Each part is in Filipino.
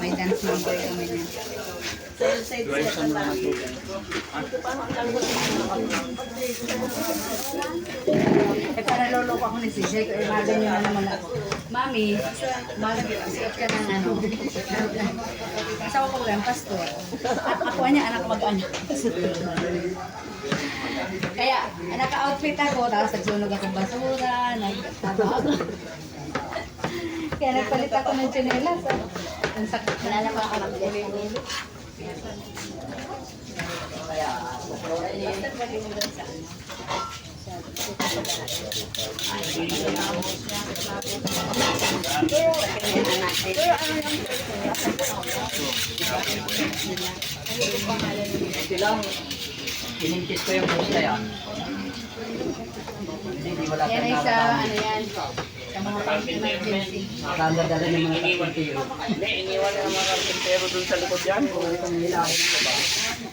May dance number kami niya. Eh, para loloko ako ni si Jake, eh, magan nyo na naman ako. Mami, mag-siot ka ng ano. Asawa ko lang, pastor. At ako niya, anak mag-anak. Kaya, naka-outfit ako, tapos nagsunog akong basura, nagtaba ako. Kaya nagpalit ako ng tsinelas. Ang sakit na na pa ako ng tsinelas. Silang iningkit ko yung post na yan. Hindi wala Yan ay tayong sa, nakakamit. ano yan, sa mga emergency. Nakakadala ng mga kapitiro. Hindi, iniwan na ng mga karpintero dun sa likod yan.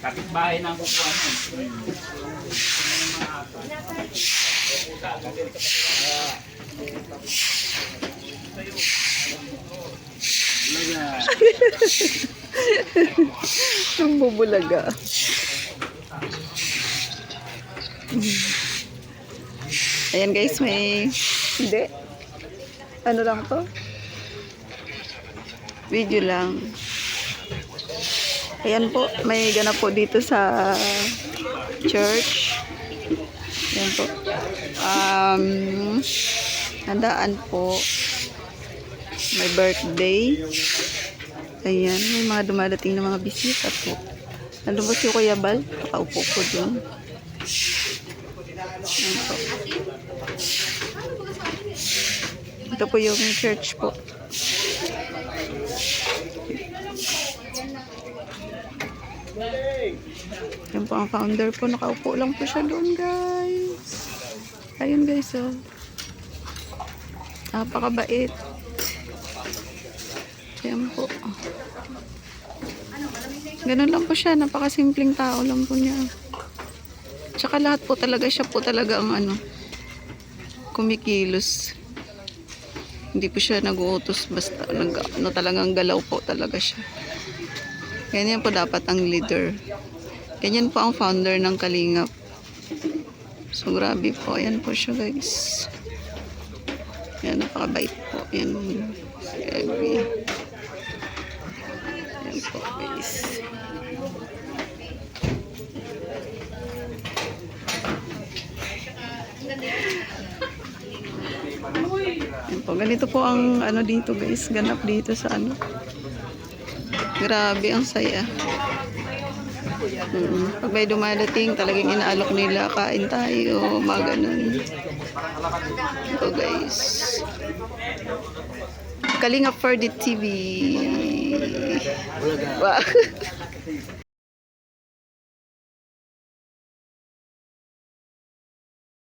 Kapitbahay na ang kukuha mo. Ang bubulaga. Ayan guys, may... Hindi. Ano lang to? Video lang. Ayan po, may ganap po dito sa church. Ayan po. Handaan po. May birthday. Ayan, may mga dumadating na mga bisita po. Nandun po si Kuya Bal. Nakaupo po dun. Ayan po. Ito po yung church po. Yan po ang founder po. Nakaupo lang po siya doon, guys. Ayun, guys, oh. Napakabait. Yan po. Ganun lang po siya. Napakasimpleng tao lang po niya. Tsaka lahat po talaga siya po talaga ang ano, kumikilos. Hindi po siya nag-uutos, basta ano, talagang galaw po talaga siya. Ganyan po dapat ang leader. Ganyan po ang founder ng Kalingap. So grabe po. Ayan po siya, guys. Ayan, napakabait po. Ayan. Grabe. Ayan po, guys. Ayan po. Ganito po ang ano dito, guys. Ganap dito sa ano. Grabe, ang saya. Pag may dumadating, talagang inaalok nila, kain tayo, mga ganun. Ito, guys. Kalingap for the TV. Wow.